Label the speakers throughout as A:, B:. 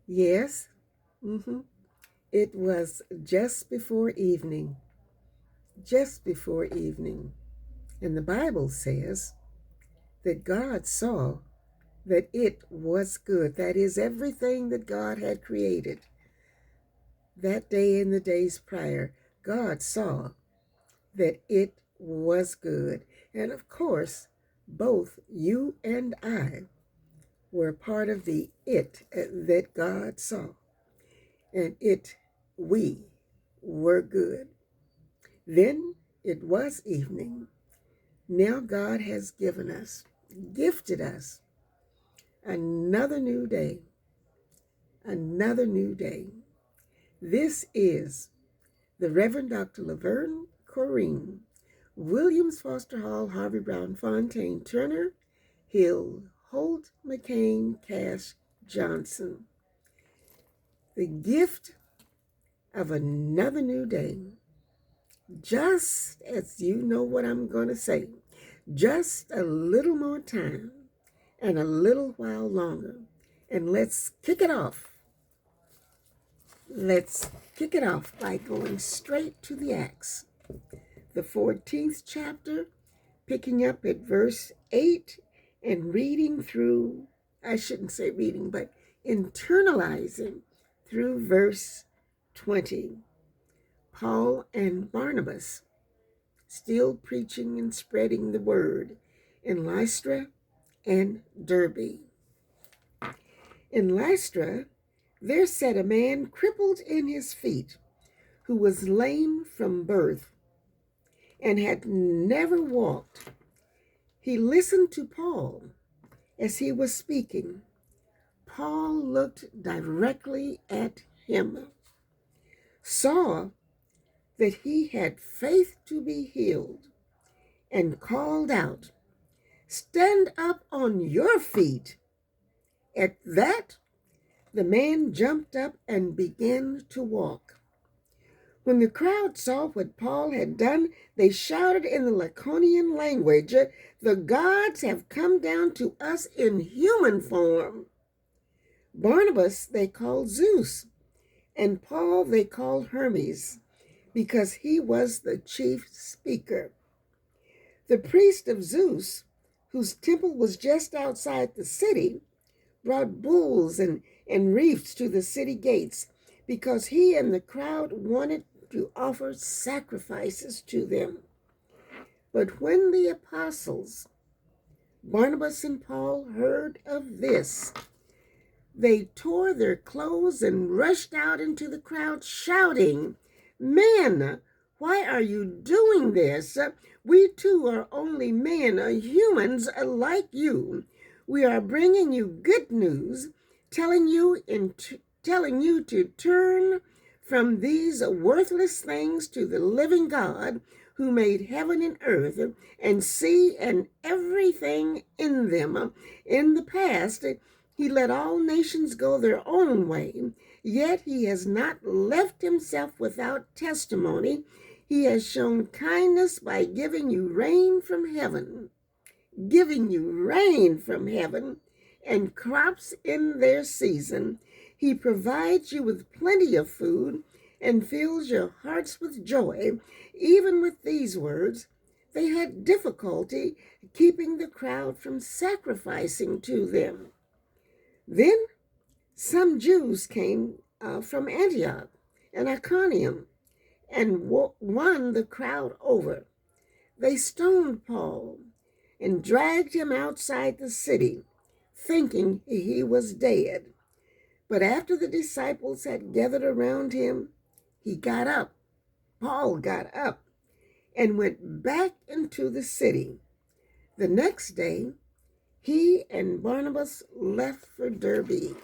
A: Yes, hmm it was just before evening. Just before evening. And the Bible says that God saw that it was good. That is, everything that God had created that day and the days prior, God saw that it was good. And of course, both you and I were part of the it that God saw. And we were good. Then it was evening. Now God has gifted us another new day, another new day. This is the Reverend Dr. Laverne Corrine, Williams Foster Hall, Harvey Brown Fontaine Turner, Hill, Holt, McCain, Cash, Johnson. The gift of another new day. Just as you know what I'm going to say, just a little more time and a little while longer. And let's kick it off. Let's kick it off by going straight to the Acts, the 14th chapter, picking up at verse 8 and reading through, I shouldn't say reading, but internalizing through verse 20. Paul and Barnabas still preaching and spreading the word in Lystra and Derbe. In Lystra, there sat a man crippled in his feet, who was lame from birth and had never walked. He listened to Paul as he was speaking. Paul looked directly at him, saw that he had faith to be healed, and called out, "Stand up on your feet." At that, the man jumped up and began to walk. When the crowd saw what Paul had done, they shouted in the Lycaonian language, "The gods have come down to us in human form." Barnabas they called Zeus, and Paul they called Hermes, because he was the chief speaker. The priest of Zeus, whose temple was just outside the city, brought bulls and reefs to the city gates, because he and the crowd wanted to offer sacrifices to them. But when the apostles, Barnabas and Paul, heard of this, they tore their clothes and rushed out into the crowd, shouting, "Men, why are you doing this? We too are only men, humans like you. We are bringing you good news, telling you to turn from these worthless things to the living God, who made heaven and earth and sea and everything in them. In the past, he let all nations go their own way, yet he has not left himself without testimony. He has shown kindness by giving you rain from heaven and crops in their season. He provides you with plenty of food and fills your hearts with joy." Even with these words, they had difficulty keeping the crowd from sacrificing to them. Then some Jews came from Antioch and Iconium and won the crowd over. They stoned Paul and dragged him outside the city, thinking he was dead. But after the disciples had gathered around him, Paul got up, and went back into the city. The next day, he and Barnabas left for Derbe.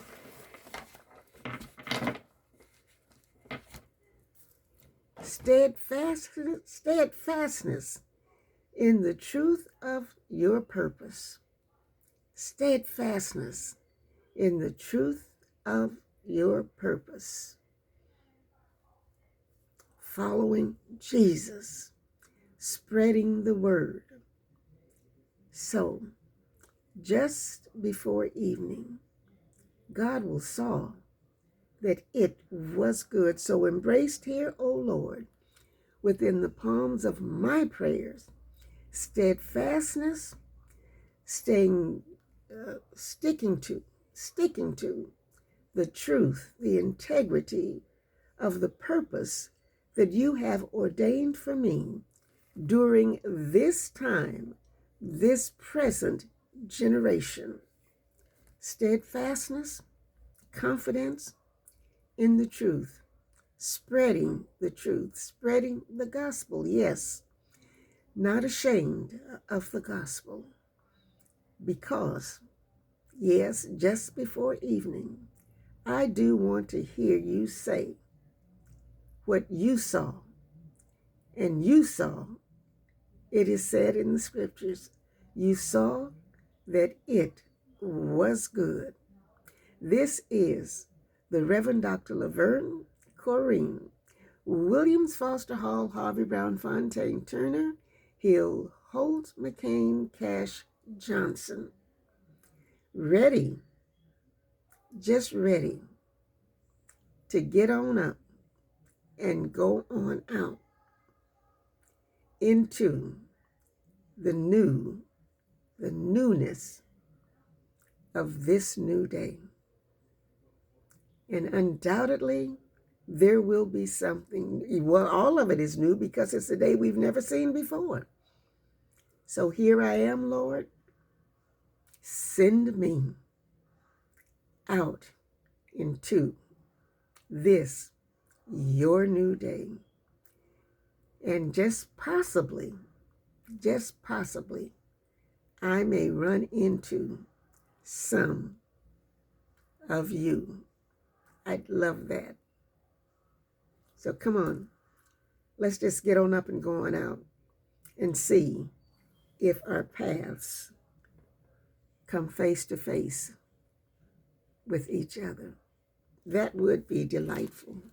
A: Steadfastness in the truth of your purpose. Steadfastness in the truth of your purpose. Following Jesus, spreading the word. So, just before evening, God will saw that it was good. So embraced here, O Lord, within the palms of my prayers, steadfastness, staying, sticking to the truth, the integrity of the purpose that you have ordained for me during this time, this present generation. Steadfastness, confidence in the truth, spreading the truth, spreading the gospel, yes, not ashamed of the gospel, because, yes, just before evening, I do want to hear you say what you saw. And you saw, it is said in the scriptures, you saw that it was good. This is the Reverend Dr. Laverne Corrine Williams Foster Hall, Harvey Brown Fontaine Turner, Hill Holt McCain Cash Johnson. Ready, just ready to get on up and go on out into the newness of this new day. And undoubtedly, there will be something, well, all of it is new because it's a day we've never seen before. So here I am, Lord. Send me out into this, your new day. And just possibly, I may run into some of you. I'd love that. So come on, let's just get on up and go on out and see if our paths come face to face with each other. That would be delightful.